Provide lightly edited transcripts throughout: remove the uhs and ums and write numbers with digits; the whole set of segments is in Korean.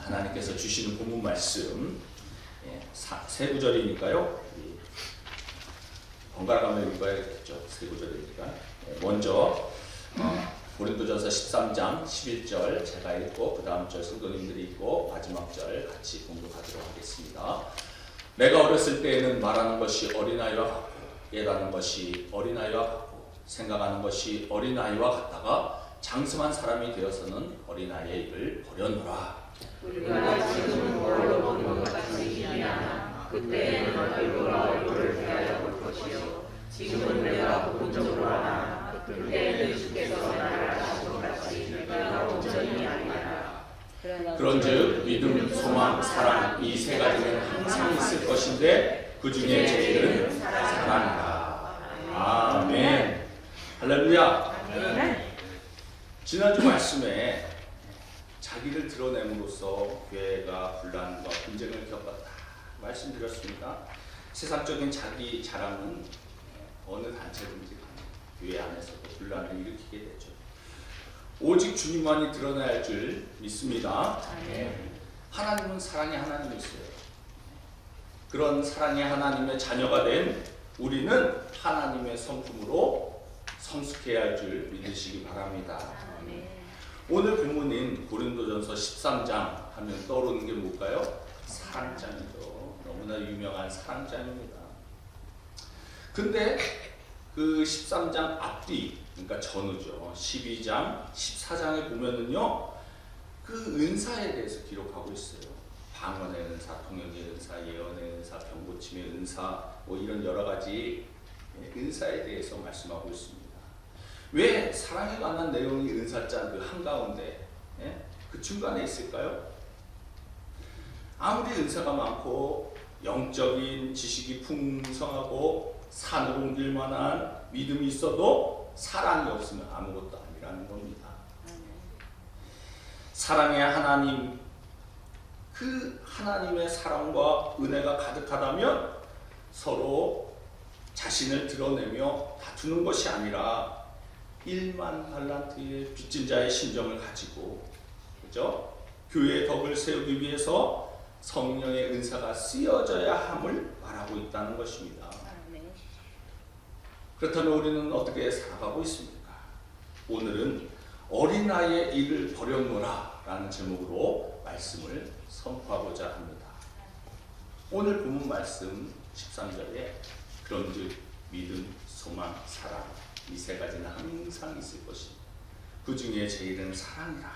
하나님께서 주시는 본문 말씀 세 구절이니까요. 번갈아 가며 읽어야겠죠. 세 구절이니까. 먼저 고린도전서 13장 11절 제가 읽고 그 다음 절 성도님들이 읽고 마지막 절 같이 공독하도록 하겠습니다. 내가 어렸을 때에는 말하는 것이 어린아이와 같고 깨닫는 것이 어린아이와 같고 생각하는 것이 어린아이와 같다가 장성한 사람이 되어서는 어린아이의 일을 버려놓으라. 우리가 지금 얼로 보는 것 같이 미안하나 그때는 얼굴을 대하여 볼 것이요 지금은 내가 부분적으로 하나 그때는 주께서 나를 아신 것 같이 내가 온전히 아니하라. 그런즉 믿음, 소망, 사랑 이 세 가지는 항상 있을 것인데 그 중에 제일은 사랑이다. 아멘. 할렐루야. 지난주 말씀에 자기를 드러냄으로써 교회가 분란과 분쟁을 겪었다 말씀드렸습니다. 세상적인 자기 자랑은 어느 단체든지 교회 안에서도 분란을 일으키게 되죠. 오직 주님만이 드러나야 할 줄 믿습니다. 하나님은 사랑의 하나님이세요. 그런 사랑의 하나님의 자녀가 된 우리는 하나님의 성품으로 성숙해야 할 줄 믿으시기 바랍니다. 오늘 본문인 고린도전서 13장 하면 떠오르는 게 뭘까요? 사랑장이죠. 너무나 유명한 사랑장입니다. 근데 그 13장 앞뒤, 그러니까 전후죠. 12장, 14장에 보면은요, 그 은사에 대해서 기록하고 있어요. 방언의 은사, 통역의 은사, 예언의 은사, 병고침의 은사, 뭐 이런 여러 가지 은사에 대해서 말씀하고 있습니다. 왜 사랑에 관한 내용이 은사장 그 한가운데 그 중간에 있을까요? 아무리 은사가 많고 영적인 지식이 풍성하고 산으로 옮길 만한 믿음이 있어도 사랑이 없으면 아무것도 아니라는 겁니다. 사랑의 하나님, 그 하나님의 사랑과 은혜가 가득하다면 서로 자신을 드러내며 다투는 것이 아니라 1만 달란트의 빚진 자의 심정을 가지고, 그죠? 교회의 덕을 세우기 위해서 성령의 은사가 쓰여져야 함을 말하고 있다는 것입니다. 그렇다면 우리는 어떻게 살아가고 있습니까? 오늘은 어린아이의 일을 버려놓으라 라는 제목으로 말씀을 선포하고자 합니다. 오늘 본문 말씀 13절에 그런즉 믿음, 소망, 사랑 이 세 가지는 항상 있을 것입니다. 그 중에 제일은 사랑이라.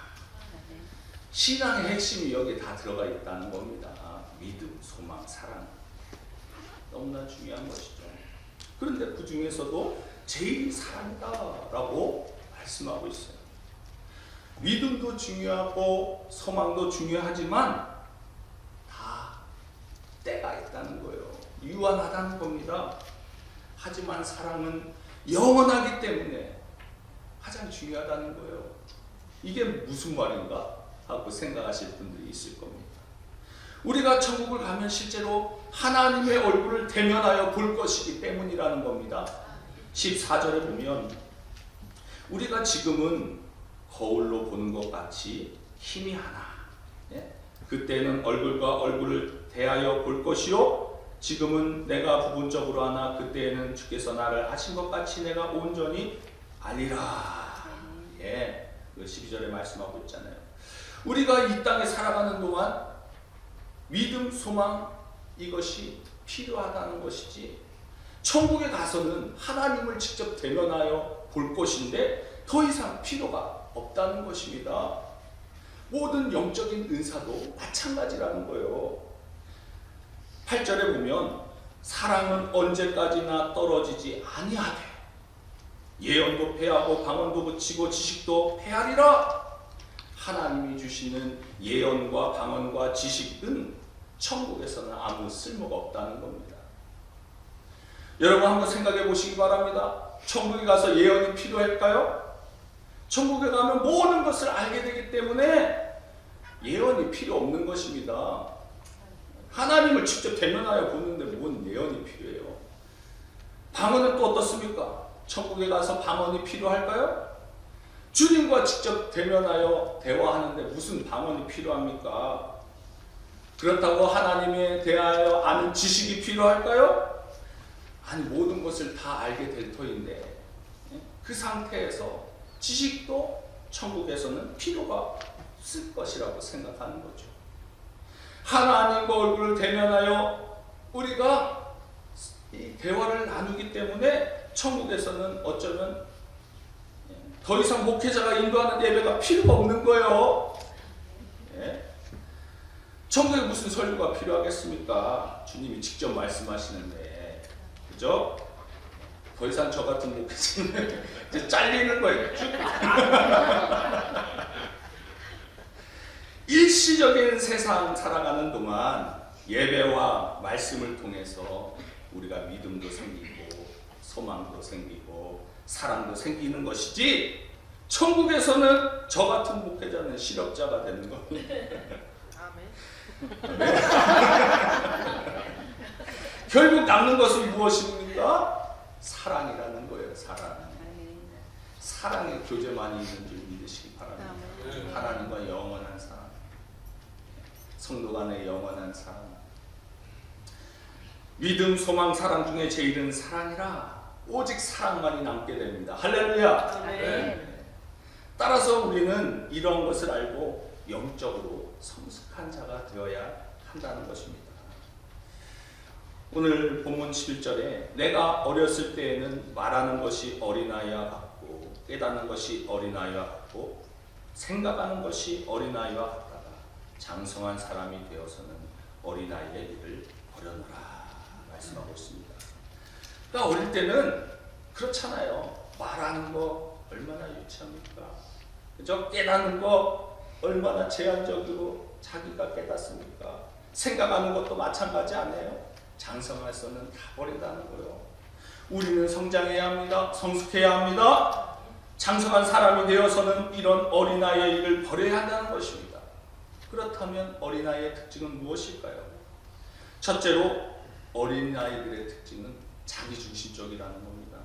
신앙의 핵심이 여기에 다 들어가 있다는 겁니다. 믿음, 소망, 사랑. 너무나 중요한 것이죠. 그런데 그 중에서도 제일 사랑이다라고 말씀하고 있어요. 믿음도 중요하고 소망도 중요하지만 다 때가 있다는 거예요. 유한하다는 겁니다. 하지만 사랑은 영원하기 때문에 가장 중요하다는 거예요. 이게 무슨 말인가 하고 생각하실 분들이 있을 겁니다. 우리가 천국을 가면 실제로 하나님의 얼굴을 대면하여 볼 것이기 때문이라는 겁니다. 14절에 보면 우리가 지금은 거울로 보는 것 같이 희미하나 그때는 얼굴과 얼굴을 대하여 볼 것이요 지금은 내가 부분적으로 하나 그때에는 주께서 나를 아신 것 같이 내가 온전히 알리라. 그 12절에 말씀하고 있잖아요. 우리가 이 땅에 살아가는 동안 믿음, 소망 이것이 필요하다는 것이지 천국에 가서는 하나님을 직접 대면하여 볼 것인데 더 이상 필요가 없다는 것입니다. 모든 영적인 은사도 마찬가지라는 거예요. 8절에 보면 사랑은 언제까지나 떨어지지 아니하되 예언도 패하고 방언도 그치고 지식도 패하리라. 하나님이 주시는 예언과 방언과 지식은 천국에서는 아무 쓸모가 없다는 겁니다. 여러분 한번 생각해 보시기 바랍니다. 천국에 가서 예언이 필요할까요? 천국에 가면 모든 것을 알게 되기 때문에 예언이 필요 없는 것입니다. 하나님을 직접 대면하여 보는데 뭔 예언이 필요해요? 방언은 또 어떻습니까? 천국에 가서 방언이 필요할까요? 주님과 직접 대면하여 대화하는데 무슨 방언이 필요합니까? 그렇다고 하나님에 대하여 아는 지식이 필요할까요? 아니, 모든 것을 다 알게 될 터인데 그 상태에서 지식도 천국에서는 필요가 없을 것이라고 생각하는 거죠. 하나님과 얼굴을 대면하여 우리가 이 대화를 나누기 때문에 천국에서는 어쩌면 더 이상 목회자가 인도하는 예배가 필요가 없는 거예요. 천국에 무슨 설교가 필요하겠습니까? 주님이 직접 말씀하시는데, 그죠? 더 이상 저 같은 목회자는 이제 잘리는 거예요. 일시적인 세상 살아가는 동안 예배와 말씀을 통해서 우리가 믿음도 생기고 소망도 생기고 사랑도 생기는 것이지, 천국에서는 저 같은 목회자는 실업자가 되는 겁니다. 결국 남는 것은 무엇입니까? 사랑이라는 거예요. 사랑의 교제만이 있는 줄 믿으시기 바랍니다. 하나님과 영원한 사랑, 성도 간의 영원한 사랑, 믿음, 소망, 사랑 중에 제일은 사랑이라 오직 사랑만이 남게 됩니다. 할렐루야. 따라서 우리는 이런 것을 알고 영적으로 성숙한 자가 되어야 한다는 것입니다. 오늘 본문 11절에 내가 어렸을 때에는 말하는 것이 어린아이와 같고 깨닫는 것이 어린아이와 같고 생각하는 것이 어린아이와 같다가 장성한 사람이 되어서는 어린아이의 일을 버려놓으라 말씀하고 있습니다. 그러니까 어릴 때는 그렇잖아요. 말하는 거 얼마나 유치합니까? 그죠? 깨닫는 거 얼마나 제한적이고 자기가 깨닫습니까? 생각하는 것도 마찬가지 아니에요? 장성해서는 다 버린다는 거예요. 우리는 성장해야 합니다. 성숙해야 합니다. 장성한 사람이 되어서는 이런 어린아이의 일을 버려야 한다는 것입니다. 그렇다면 어린아이의 특징은 무엇일까요? 첫째로 어린아이들의 특징은 자기중심적이라는 겁니다.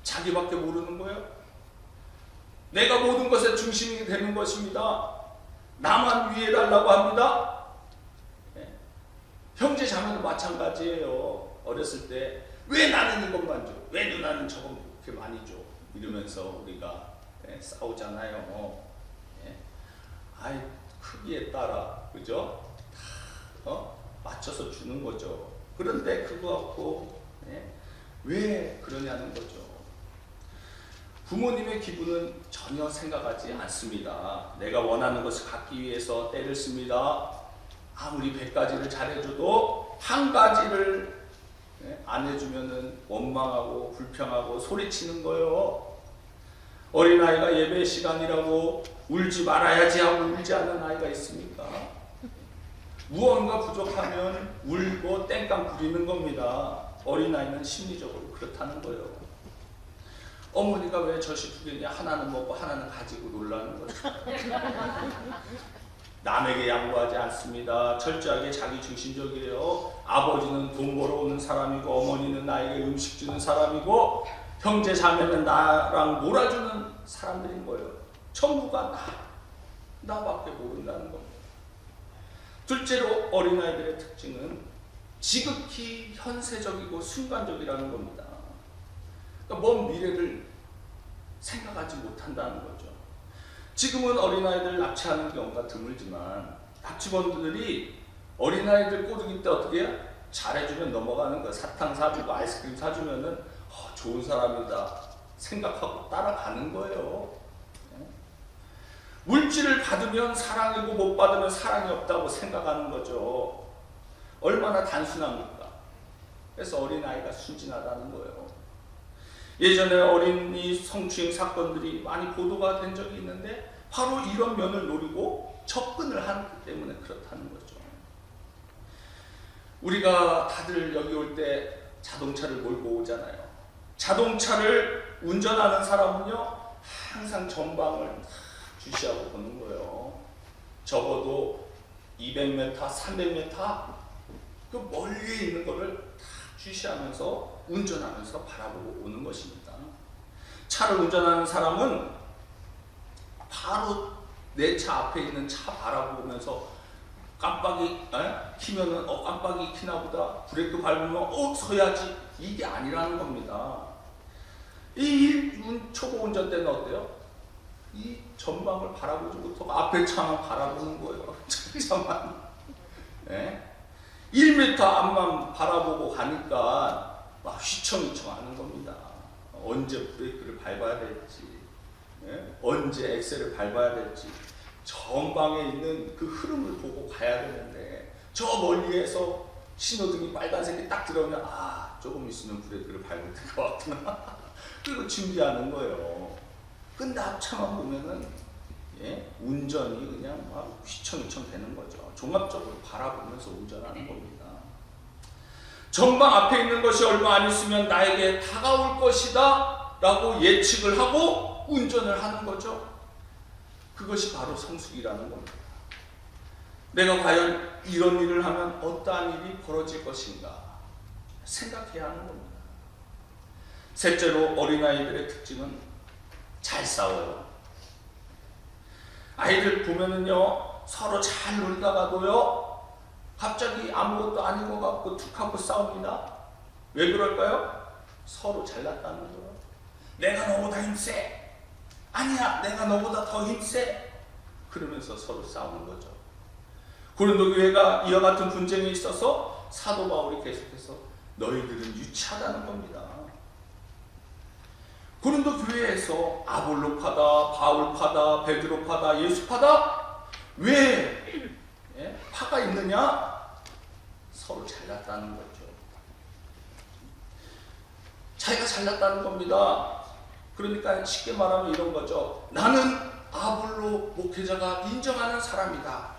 자기밖에 모르는 거예요. 내가 모든 것의 중심이 되는 것입니다. 나만 위해달라고 합니다. 형제 자매도 마찬가지예요. 어렸을 때 왜 나는 이것만 줘? 왜 누나는 저거 그렇게 많이 줘? 이러면서 우리가 싸우잖아요. 아이, 크기에 따라, 그죠? 다 맞춰서 주는 거죠. 그런데 그거 갖고 왜 그러냐는 거죠. 부모님의 기분은 전혀 생각하지 않습니다. 내가 원하는 것을 갖기 위해서 때를 씁니다. 아무리 100가지를 잘해줘도 한 가지를 안 해주면은 원망하고 불평하고 소리치는 거예요. 어린아이가 예배 시간이라고 울지 말아야지 하고 울지 않는 아이가 있습니까? 무언가 부족하면 울고 땡깡 부리는 겁니다. 어린아이는 심리적으로 그렇다는 거예요. 어머니가 왜 저식후겠냐? 하나는 먹고 하나는 가지고 놀라는 거죠. 남에게 양보하지 않습니다. 철저하게 자기중심적이에요. 아버지는 돈 벌어오는 사람이고 어머니는 나에게 음식 주는 사람이고 형제 자매는 나랑 놀아주는 사람들인 거예요. 전부가 나밖에 모른다는 겁니다. 둘째로 어린아이들의 특징은 지극히 현세적이고 순간적이라는 겁니다. 그러니까 먼 미래를 생각하지 못한다는 거죠. 지금은 어린아이들 납치하는 경우가 드물지만 납치범들이 어린아이들 꼬드기 때 어떻게 해요? 잘해주면 넘어가는 거예요. 사탕 사주고 아이스크림 사주면은 좋은 사람이다 생각하고 따라가는 거예요. 물질을 받으면 사랑이고 못 받으면 사랑이 없다고 생각하는 거죠. 얼마나 단순합니까? 그래서 어린아이가 순진하다는 거예요. 예전에 어린이 성추행 사건들이 많이 보도가 된 적이 있는데 바로 이런 면을 노리고 접근을 하기 때문에 그렇다는 거죠. 우리가 다들 여기 올 때 자동차를 몰고 오잖아요. 자동차를 운전하는 사람은요 항상 전방을 주시하고 보는 거예요. 적어도 200m, 300m 그 멀리 있는 거를 다 주시하면서 운전하면서 바라보고 오는 것입니다. 차를 운전하는 사람은 바로 내 차 앞에 있는 차 바라보면서 깜빡이 키면은 깜빡이 키나 보다. 브레이크 밟으면 서야지. 이게 아니라는 겁니다. 이 초보 운전대는 어때요? 이 전방을 바라보지 못하고 앞에 차만 바라보는 거예요. 차만. 네? 1m 앞만 바라보고 가니까 막 휘청휘청 하는 겁니다. 언제 브레이크를 밟아야 될지, 언제 엑셀을 밟아야 될지, 전방에 있는 그 흐름을 보고 가야 되는데, 저 멀리에서 신호등이 빨간색이 딱 들어오면 조금 있으면 브레이크를 밟을 것 같구나. 그리고 준비하는 거예요. 근데 앞차만 보면은 운전이 그냥 막 휘청휘청 되는 거죠. 종합적으로 바라보면서 운전하는 겁니다. 전방 앞에 있는 것이 얼마 안 있으면 나에게 다가올 것이다 라고 예측을 하고 운전을 하는 거죠. 그것이 바로 성숙이라는 겁니다. 내가 과연 이런 일을 하면 어떠한 일이 벌어질 것인가 생각해야 하는 겁니다. 셋째로, 어린아이들의 특징은 잘 싸워요. 아이들 보면은요, 서로 잘 놀다가도요, 갑자기 아무것도 아닌 것 같고 툭 하고 싸웁니다. 왜 그럴까요? 서로 잘났다는 거예요. 내가 너보다 힘세. 아니야, 내가 너보다 더 힘세. 그러면서 서로 싸우는 거죠. 고린도 교회가 이와 같은 분쟁에 있어서 사도 바울이 계속해서 너희들은 유치하다는 겁니다. 고린도 교회에서 아볼로파다, 바울파다, 베드로파다, 예수파다, 왜 파가 있느냐? 서로 잘났다는 거죠. 자기가 잘났다는 겁니다. 그러니까 쉽게 말하면 이런 거죠. 나는 아볼로 목회자가 인정하는 사람이다.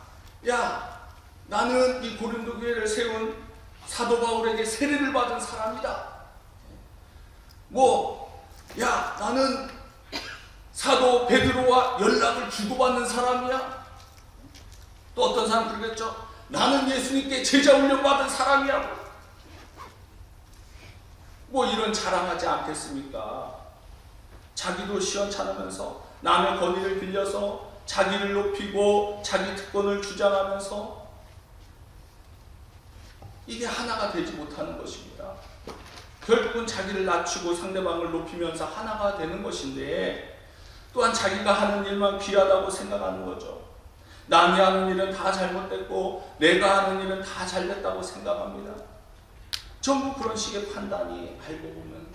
야, 나는 이 고린도 교회를 세운 사도 바울에게 세례를 받은 사람이다. 야, 나는 사도 베드로와 연락을 주고받는 사람이야. 또 어떤 사람 그러겠죠. 나는 예수님께 제자 훈련 받은 사람이야. 이런 자랑하지 않겠습니까? 자기도 시원찮으면서 남의 권위를 빌려서 자기를 높이고 자기 특권을 주장하면서 이게 하나가 되지 못하는 것입니다. 결국은 자기를 낮추고 상대방을 높이면서 하나가 되는 것인데, 또한 자기가 하는 일만 귀하다고 생각하는 거죠. 남이 하는 일은 다 잘못됐고 내가 하는 일은 다 잘됐다고 생각합니다. 전부 그런 식의 판단이 알고 보면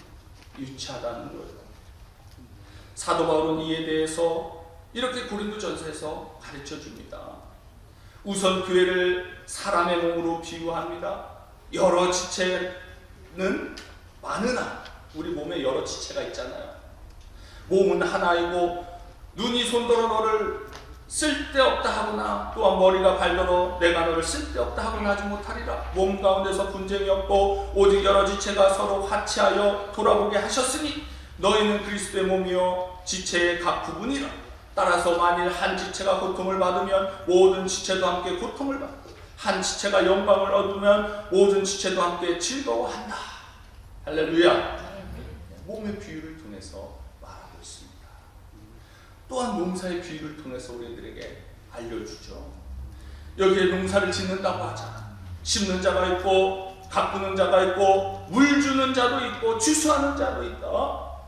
유치하다는 거예요. 사도 바울은 이에 대해서 이렇게 고린도전서에서 가르쳐 줍니다. 우선 교회를 사람의 몸으로 비유합니다. 여러 지체는 많으나, 우리 몸에 여러 지체가 있잖아요. 몸은 하나이고 눈이 손더러 너를 쓸데없다 하거나, 또한 머리가 발더러 내가 너를 쓸데없다 하거나 하지 못하리라. 몸 가운데서 분쟁이 없고 오직 여러 지체가 서로 화치하여 돌아보게 하셨으니 너희는 그리스도의 몸이요 지체의 각 부분이라. 따라서 만일 한 지체가 고통을 받으면 모든 지체도 함께 고통을 받고, 한 지체가 영광을 얻으면 모든 지체도 함께 즐거워한다. 할렐루야. 몸의 비유를 통해서 말하고 있습니다. 또한 농사의 비유를 통해서 우리들에게 알려주죠. 여기에 농사를 짓는다고 하자. 심는 자가 있고 가꾸는 자가 있고 물 주는 자도 있고 추수하는 자도 있다.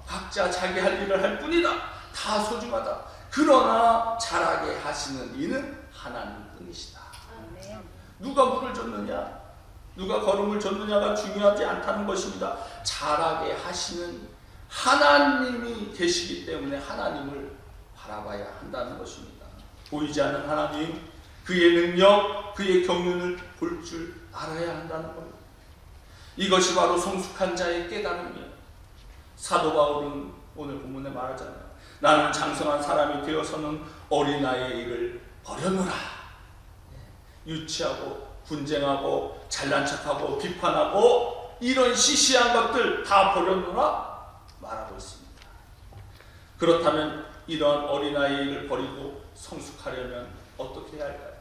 각자 자기 할 일을 할 뿐이다. 다 소중하다. 그러나 자라게 하시는 이는 하나님뿐이시다. 누가 물을 줬느냐, 누가 거름을 줬느냐가 중요하지 않다는 것입니다. 자라게 하시는 하나님이 계시기 때문에 하나님을 바라봐야 한다는 것입니다. 보이지 않는 하나님, 그의 능력, 그의 경륜을 볼 줄 알아야 한다는 겁니다. 이것이 바로 성숙한 자의 깨달음이에요. 사도 바울은 오늘 본문에 말하잖아요. 나는 장성한 사람이 되어서는 어린아이의 일을 버려놓으라. 유치하고 분쟁하고 잘난 척하고 비판하고 이런 시시한 것들 다 버려놓으라 말하고 있습니다. 그렇다면 이런 어린아이의 일을 버리고 성숙하려면 어떻게 해야 할까요?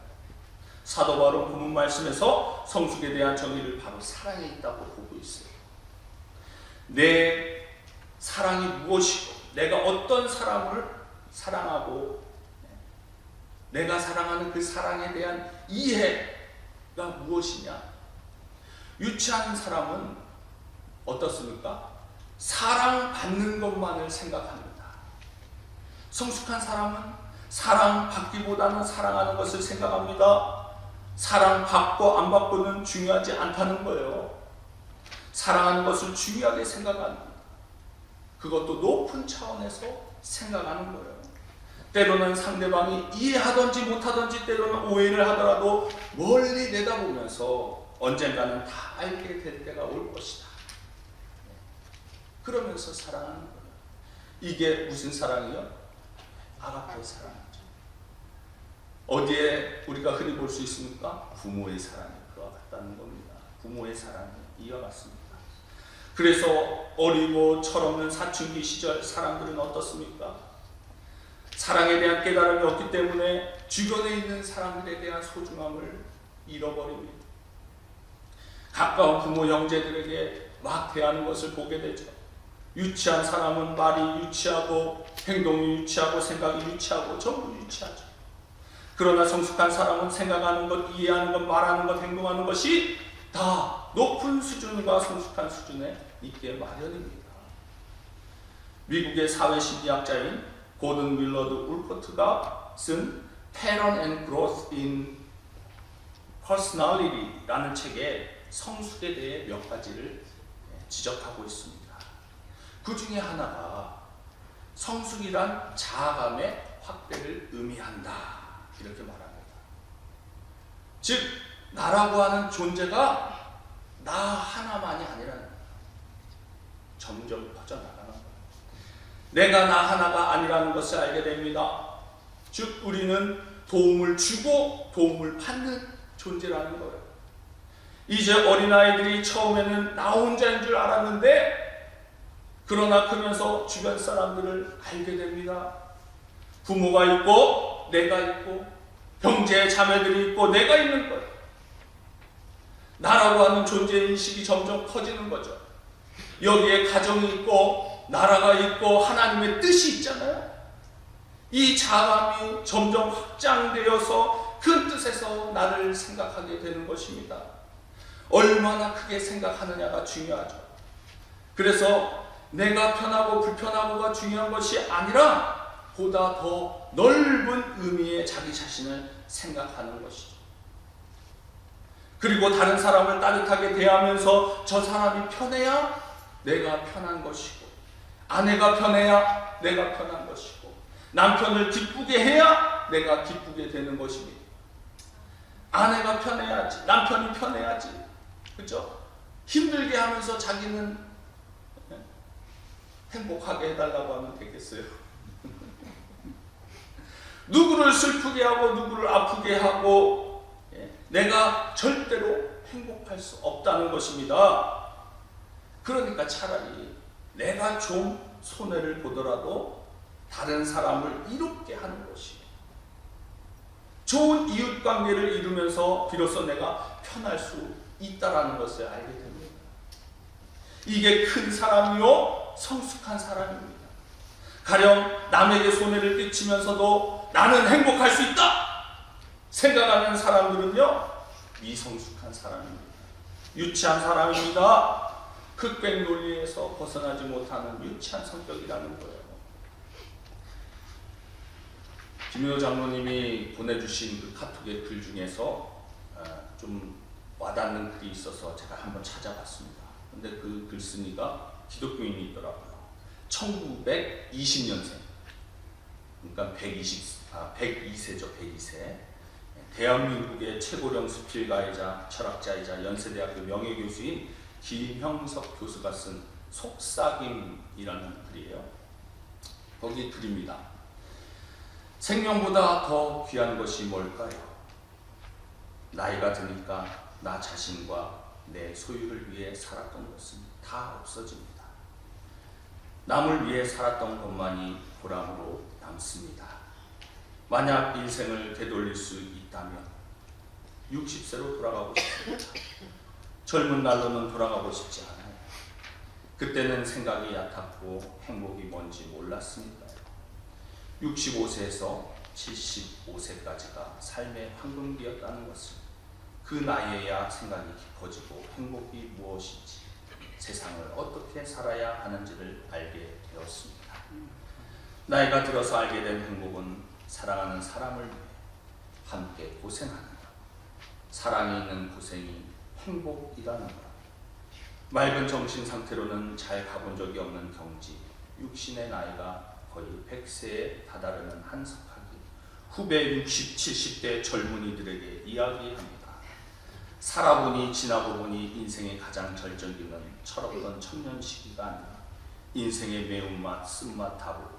사도 바울은 본문 말씀에서 성숙에 대한 정의를 바로 사랑에 있다고 보고 있어요. 내 사랑이 무엇이고 내가 어떤 사람을 사랑하고 내가 사랑하는 그 사랑에 대한 이해가 무엇이냐? 유치한 사람은 어떻습니까? 사랑받는 것만을 생각합니다. 성숙한 사람은 사랑받기보다는 사랑하는 것을 생각합니다. 사랑받고 안 받고는 중요하지 않다는 거예요. 사랑하는 것을 중요하게 생각합니다. 그것도 높은 차원에서 생각하는 거예요. 때로는 상대방이 이해하든지 못하든지 때로는 오해를 하더라도 멀리 내다보면서 언젠가는 다 알게 될 때가 올 것이다. 그러면서 사랑하는 거예요. 이게 무슨 사랑이요? 아가페 사랑이죠. 어디에 우리가 흔히 볼 수 있습니까? 부모의 사랑이 그와 같다는 겁니다. 부모의 사랑이 이와 같습니다. 그래서 어리고 철없는 사춘기 시절 사람들은 어떻습니까? 사랑에 대한 깨달음이 없기 때문에 주변에 있는 사람들에 대한 소중함을 잃어버립니다. 가까운 부모 형제들에게 막 대하는 것을 보게 되죠. 유치한 사람은 말이 유치하고 행동이 유치하고 생각이 유치하고 전부 유치하죠. 그러나 성숙한 사람은 생각하는 것, 이해하는 것, 말하는 것, 행동하는 것이 다 높은 수준과 성숙한 수준에 있게 마련입니다. 미국의 사회심리학자인 고든 윌러드 울퍼트가 쓴 Pattern and Growth in Personality라는 책에 성숙에 대해 몇 가지를 지적하고 있습니다. 그 중에 하나가 성숙이란 자아감의 확대를 의미한다. 이렇게 말합니다. 즉 나라고 하는 존재가 나 하나만이 아니라는 거예요. 점점 퍼져나가는 거예요. 내가 나 하나가 아니라는 것을 알게 됩니다. 즉 우리는 도움을 주고 도움을 받는 존재라는 거예요. 이제 어린아이들이 처음에는 나 혼자인 줄 알았는데 그러나 크면서 주변 사람들을 알게 됩니다. 부모가 있고 내가 있고 형제 자매들이 있고 내가 있는 거예요. 나라고 하는 존재인식이 점점 커지는 거죠. 여기에 가정이 있고 나라가 있고 하나님의 뜻이 있잖아요. 이 자감이 점점 확장되어서 그 뜻에서 나를 생각하게 되는 것입니다. 얼마나 크게 생각하느냐가 중요하죠. 그래서 내가 편하고 불편하고가 중요한 것이 아니라 보다 더 넓은 의미의 자기 자신을 생각하는 것이죠. 그리고 다른 사람을 따뜻하게 대하면서 저 사람이 편해야 내가 편한 것이고 아내가 편해야 내가 편한 것이고 남편을 기쁘게 해야 내가 기쁘게 되는 것입니다. 아내가 편해야지, 남편이 편해야지, 그렇죠? 힘들게 하면서 자기는 행복하게 해달라고 하면 되겠어요? 누구를 슬프게 하고 누구를 아프게 하고 내가 절대로 행복할 수 없다는 것입니다. 그러니까 차라리 내가 좀 손해를 보더라도 다른 사람을 이롭게 하는 것이 좋은 이웃관계를 이루면서 비로소 내가 편할 수 있다는 것을 알게 됩니다. 이게 큰 사람이요 성숙한 사람입니다. 가령 남에게 손해를 끼치면서도 나는 행복할 수 있다 생각하는 사람들은요 미성숙한 사람입니다. 유치한 사람입니다. 흑백 논리에서 벗어나지 못하는 유치한 성격이라는 거예요. 김효 장로님이 보내주신 그 카톡의 글 중에서 좀 와닿는 글이 있어서 제가 한번 찾아봤습니다. 근데 그 글쓴이가 기독교인이 있더라고요. 1920년생, 그러니까 102세죠. 102세. 대한민국의 최고령 수필가이자 철학자이자 연세대학교 명예교수인 김형석 교수가 쓴 속삭임이라는 글이에요. 거기 글입니다. 생명보다 더 귀한 것이 뭘까요? 나이가 드니까 나 자신과 내 소유를 위해 살았던 것은 다 없어집니다. 남을 위해 살았던 것만이 보람으로 남습니다. 만약 인생을 되돌릴 수 있다면 60세로 돌아가고 싶습니다. 젊은 날로는 돌아가고 싶지 않아요. 그때는 생각이 얕았고 행복이 뭔지 몰랐으니까요. 65세에서 75세까지가 삶의 황금기였다는 것을, 그 나이에야 생각이 깊어지고 행복이 무엇인지, 세상을 어떻게 살아야 하는지를 알게 되었습니다. 나이가 들어서 알게 된 행복은 사랑하는 사람을 위해 함께 고생하는 것, 사랑이 있는 고생이 행복이라는 것, 맑은 정신 상태로는 잘 가본 적이 없는 경지, 육신의 나이가 거의 100세에 다다르는 한석학이 후배 60, 70대 젊은이들에게 이야기합니다. 살아보니 지나고 보니 인생의 가장 절정기는 철없던 청년 시기가 아니라 인생의 매운맛, 쓴맛 다 보고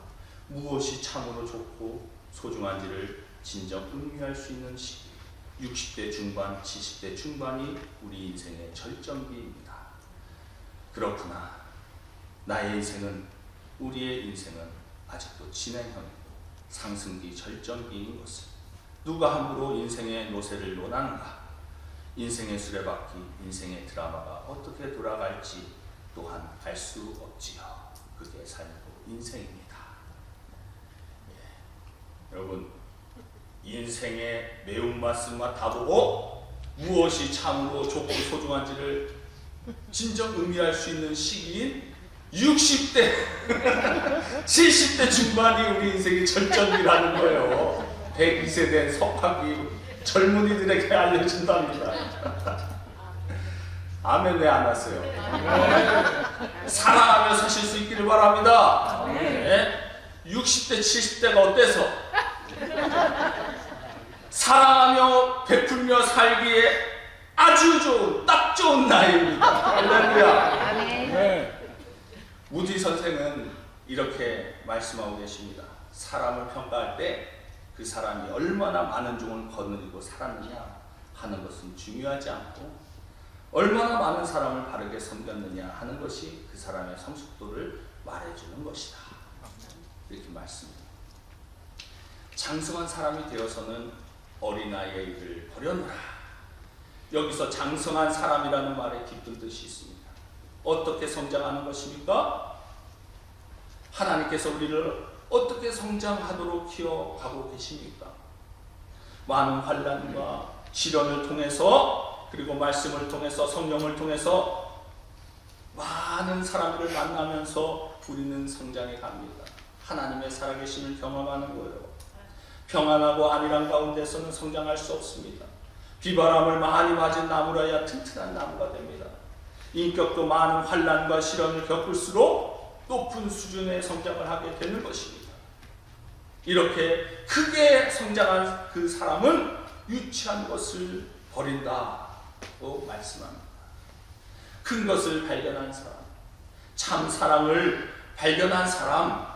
무엇이 참으로 좋고 소중한지를 진정 음미할 수 있는 시기, 60대 중반, 70대 중반이 우리 인생의 절정기입니다. 그렇구나. 나의 인생은, 우리의 인생은 아직도 진행형이고 상승기, 절정기인 것을 누가 함부로 인생의 노새를 논하는가? 인생의 수레바퀴, 인생의 드라마가 어떻게 돌아갈지 또한 알 수 없지요. 그게 삶이고 인생입니다. 여러분, 인생의 매운맛, 쓴맛 다 보고 무엇이 참으로 좋고 소중한지를 진정 의미할 수 있는 시기인 60대, 70대 중반이 우리 인생의 절정이라는 거예요. 102세 된 석학이 젊은이들에게 알려준답니다. 아멘. 왜 안 왔어요? 사랑하며 사실 수 있기를 바랍니다. 네. 60대, 70대가 어때서? 사랑하며 베풀며 살기에 아주 좋은, 딱 좋은 나이입니다. 할렐루야. 네. 무디 선생은 이렇게 말씀하고 계십니다. 사람을 평가할 때 그 사람이 얼마나 많은 종을 거느리고 살았느냐 하는 것은 중요하지 않고, 얼마나 많은 사람을 바르게 섬겼느냐 하는 것이 그 사람의 성숙도를 말해주는 것이다. 이렇게 말씀합니다. 장성한 사람이 되어서는 어린아이의 일을 버려놓으라. 여기서 장성한 사람이라는 말에 깊은 뜻이 있습니다. 어떻게 성장하는 것입니까? 하나님께서 우리를 어떻게 성장하도록 키워가고 계십니까? 많은 환난과 시련을 통해서, 그리고 말씀을 통해서, 성령을 통해서 많은 사람들을 만나면서 우리는 성장해 갑니다. 하나님의 살아계심을 경험하는 거예요. 평안하고 안일한 가운데서는 성장할 수 없습니다. 비바람을 많이 맞은 나무라야 튼튼한 나무가 됩니다. 인격도 많은 환난과 시련을 겪을수록 높은 수준의 성장을 하게 되는 것입니다. 이렇게 크게 성장한 그 사람은 유치한 것을 버린다고 말씀합니다. 큰 것을 발견한 사람, 참 사랑을 발견한 사람,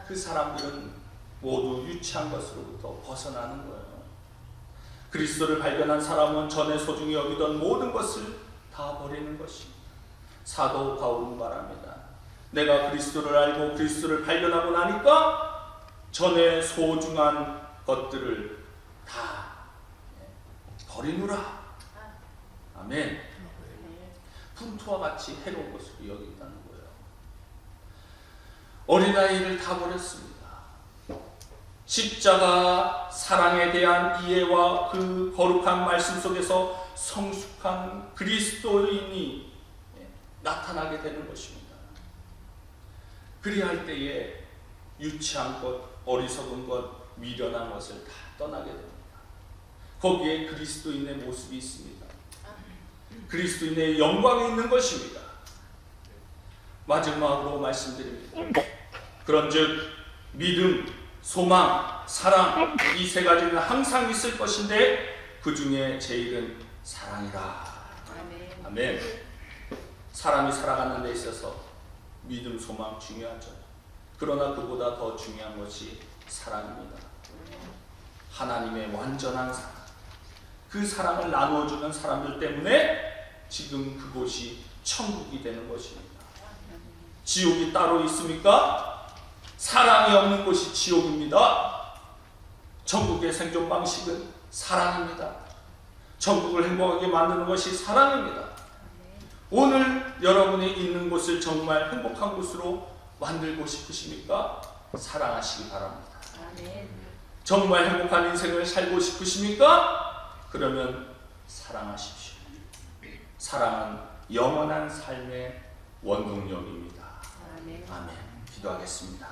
그 사람들은 모두 유치한 것으로부터 벗어나는 거예요. 그리스도를 발견한 사람은 전에 소중히 여기던 모든 것을 다 버리는 것입니다. 사도 바울은 말합니다. 내가 그리스도를 알고 그리스도를 발견하고 나니까 전에 소중한 것들을 다 버리노라. 아멘. 분투와 같이 해로운 것을 여긴다는 거예요. 어린아이를 다 버렸습니다. 십자가 사랑에 대한 이해와 그 거룩한 말씀 속에서 성숙한 그리스도인이 나타나게 되는 것입니다. 그리할 때에 유치한 것, 어리석은 것, 미련한 것을 다 떠나게 됩니다. 거기에 그리스도인의 모습이 있습니다. 그리스도인의 영광이 있는 것입니다. 마지막으로 말씀드립니다. 그런즉 믿음, 소망, 사랑, 이 세 가지는 항상 있을 것인데 그 중에 제일은 사랑이라. 아멘. 사람이 살아가는 데 있어서 믿음, 소망 중요하죠. 그러나 그보다 더 중요한 것이 사랑입니다. 하나님의 완전한 사랑, 그 사랑을 나누어주는 사람들 때문에 지금 그곳이 천국이 되는 것입니다. 지옥이 따로 있습니까? 사랑이 없는 곳이 지옥입니다. 천국의 생존 방식은 사랑입니다. 천국을 행복하게 만드는 것이 사랑입니다. 오늘 여러분이 있는 곳을 정말 행복한 곳으로 만들고 싶으십니까? 사랑하시기 바랍니다. 정말 행복한 인생을 살고 싶으십니까? 그러면 사랑하십시오. 사랑은 영원한 삶의 원동력입니다. 아멘. 기도하겠습니다.